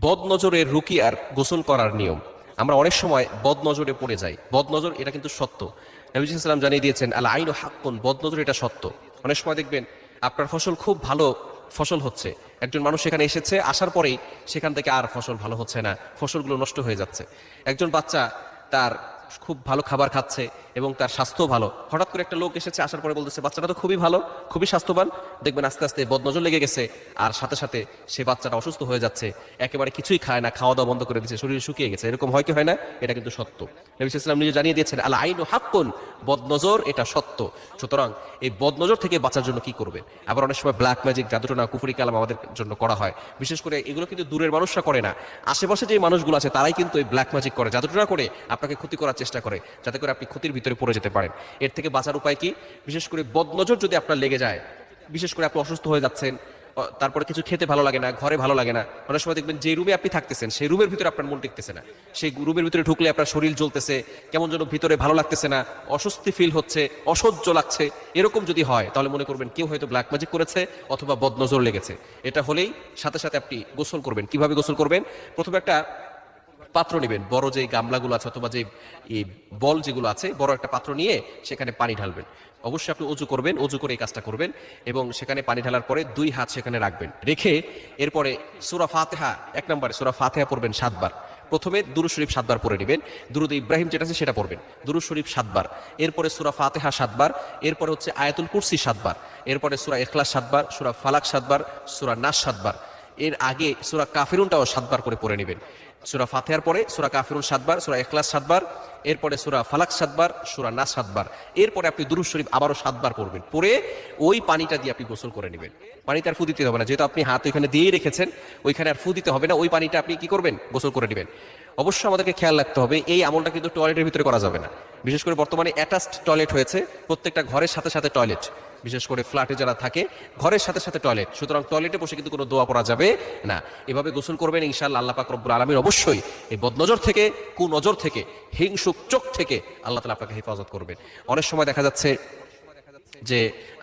বদনজরের রুকিয়ার গোসল করার নিয়ম। আমরা অনেক সময় বদনজরে পড়ে যাই। বদনজর এটা কিন্তু সত্য। নবী সাল্লাল্লাহু আলাইহি ওয়াসাল্লাম জানিয়ে দিয়েছেন, আল আইনু হাক্কুন, বদনজর এটা সত্য। অনেক সময় দেখবেন আপনার ফসল খুব ভালো ফসল হচ্ছে, একজন মানুষ সেখানে এসেছে, আসার পরেই সেখান থেকে আর ফসল ভালো হচ্ছে না, ফসলগুলো নষ্ট হয়ে যাচ্ছে। একজন বাচ্চা তার খুব ভালো খাবার খাচ্ছে এবং তার স্বাস্থ্য ভালো, হঠাৎ করে একটা লোক এসেছে, আসার পরে বলতেছে বাচ্চাটা তো খুবই ভালো, খুবই স্বাস্থ্যবান। দেখবেন আস্তে আস্তে বদনজর লেগে গেছে, আর সাথে সাথে সে বাচ্চাটা অসুস্থ হয়ে যাচ্ছে, একেবারে কিছুই খায় না, খাওয়া দাওয়া বন্ধ করে দিচ্ছে, শরীর শুকিয়ে গেছে। এরকম হয় কি হয় না? এটা কিন্তু সত্য। নবী সাল্লাল্লাহু আলাইহি ওয়াসাল্লাম নিজে জানিয়ে দিয়েছেন, আল আইনু হাক্কুন, বদনজর এটা সত্য। সুতরাং এই বদনজর থেকে বাঁচার জন্য কি করবেন? আবার অনেক সময় ব্ল্যাক ম্যাজিক, জাদুটোনা, কুফরি কালাম আমাদের জন্য করা হয়। বিশেষ করে এগুলো কিন্তু দূরের মানুষরা করে না, আশেপাশে যে মানুষগুলো আছে তারাই কিন্তু এই ব্ল্যাক ম্যাজিক করে, জাদুটোনা করে আপনাকে ক্ষতি করার চেষ্টা করে, যাতে করে আপনি ক্ষতির ভিতরে পড়ে যেতে পারেন। এর থেকে বাঁচার উপায় কি? বিশেষ করে বদনজর যদি আপনার লেগে যায়, বিশেষ করে আপনি অসুস্থ হয়ে যাচ্ছেন, তারপরে কিছু খেতে ভালো লাগে না, ঘরে ভালো লাগে না, অনেক সময় দেখবেন যে রুমে আপনি থাকতেছেন সেই রুমের ভিতরে আপনার মন টিকতেছে না, সেই রুমের ভিতরে ঢুকলে আপনার শরীর জ্বলতেছে, কেমন যেন ভিতরে ভালো লাগতেছে না, অস্বস্তি ফিল হচ্ছে, অসহ্য লাগছে, এরকম যদি হয় তাহলে মনে করবেন কেউ হয়তো ব্ল্যাক ম্যাজিক করেছে অথবা বদনজর লেগেছে। এটা হলেই সাথে সাথে আপনি গোসল করবেন। কিভাবে গোসল করবেন? প্রথমে একটা পাত্র নেবেন, বড় যে গামলাগুলো আছে অথবা যে এই বল যেগুলো আছে, বড় একটা পাত্র নিয়ে সেখানে পানি ঢালবেন। অবশ্যই আপনি অজু করবেন, অজু করে এই কাজটা করবেন এবং সেখানে পানি ঢালার পরে 2 হাত সেখানে রাখবেন, রেখে এরপরে সূরা ফাতিহা, 1 নম্বরে সূরা ফাতিহা পড়বেন 7 বার। প্রথমে দুরূদ শরীফ 7 বার পড়ে নেবেন, দুরূদ ইব্রাহিম যেটা আছে সেটা পড়বেন, দুরূদ শরীফ 7 বার, এরপরে সূরা ফাতিহা 7 বার, এরপরে হচ্ছে আয়াতুল কুরসি 7 বার, এরপরে সূরা ইখলাস 7 বার, সূরা ফালাক 7 বার, সূরা নাস 7 বার। এর আগে সূরা কাফিরুনটাও 7 বার করে পড়ে নেবেন। সূরা ফাতিহার পরে সূরা কাফিরুন 7 বার, সূরা ইখলাস 7 বার, এরপরে সূরা ফালাক 7 বার, সূরা নাস 7 বার, এরপরে আপনি দুরূদ শরীফ আবারও 7 বার পড়বেন। পড়ে ওই পানিটা দিয়ে আপনি গোসল করে নেবেন। পানিতে আর ফু দিতে হবে না, যেহেতু আপনি হাত ওইখানে দিয়েই রেখেছেন, ওইখানে আর ফু দিতে হবে না, ওই পানিটা আপনি কি করবেন? গোসল করে নেবেন। অবশ্যই আমাদেরকে খেয়াল রাখতে হবে, এই আমলটা কিন্তু টয়লেটের ভিতরে করা যাবে না। বিশেষ করে বর্তমানে অ্যাটাচড টয়লেট হয়েছে, প্রত্যেকটা ঘরের সাথে সাথে টয়লেট, বিশেষ করে ফ্ল্যাটে যারা থাকে ঘরের সাথে সাথে টয়লেট, সুতরাং টয়লেটে বসে কিন্তু কোনো দোয়া পড়া যাবে না। এভাবে গোসল করবেন, ইনশাআল্লাহ আল্লাহ পাক রব্বুল আলামিন অবশ্যই এই বদনজর থেকে, কুনজর থেকে, হিংসুক চোখ থেকে আল্লাহ তাআলা আপনাকে হেফাজত করবেন। অনেক সময় দেখা যাচ্ছে যে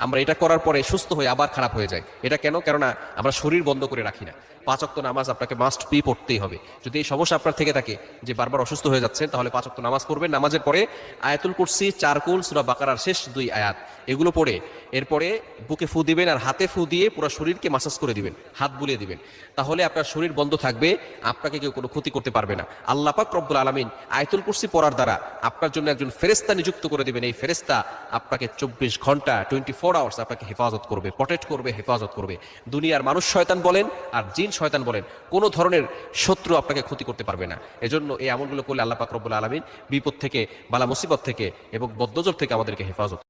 আমরা এটা করার পরে সুস্থ হয়ে আবার খারাপ হয়ে যায়। এটা কেন? কেননা আমরা শরীর বন্ধ করে রাখি না। 5 ওয়াক্ত নামাজ আপনাকে মাস্ট বি পড়তেই হবে। যদি এই সমস্যা আপনার থেকে থাকে যে বারবার অসুস্থ হয়ে যাচ্ছেন, তাহলে 5 ওয়াক্ত নামাজ পড়বেন। নামাজের পরে আয়াতুল কুরসি 4 কুল, সূরা বাকারার শেষ 2 আয়াত এগুলো পড়ে এরপরে বুকে ফু দিবেন, আর হাতে ফু দিয়ে পুরো শরীরকে মাসাজ করে দিবেন, হাত বুলিয়ে দিবেন। তাহলে আপনার শরীর বন্ধ থাকবে, আপনাকে কেউ কোনো ক্ষতি করতে পারবে না। আল্লাহ পাক রব্বুল আলামিন আয়াতুল কুরসি পড়ার দ্বারা আপনার জন্য একজন ফেরেশতা নিযুক্ত করে দিবেন। এই ফেরেশতা আপনাকে 24 ঘন্টা 24 আওয়ার্স আপনাকে হেফাজত করবে, প্রটেক্ট করবে, হেফাজত করবে। দুনিয়ার মানুষ শয়তান বলেন আর জিন শয়তান বলেন, কোনো ধরনের শত্রু আপনাকে ক্ষতি করতে পারবে না। এজন্য এই আমলগুলো করলে আল্লাহ পাক রব্বুল আলামিন বিপদ থেকে, বালা মুসিবত থেকে এবং বদনজর থেকে আমাদেরকে হেফাজত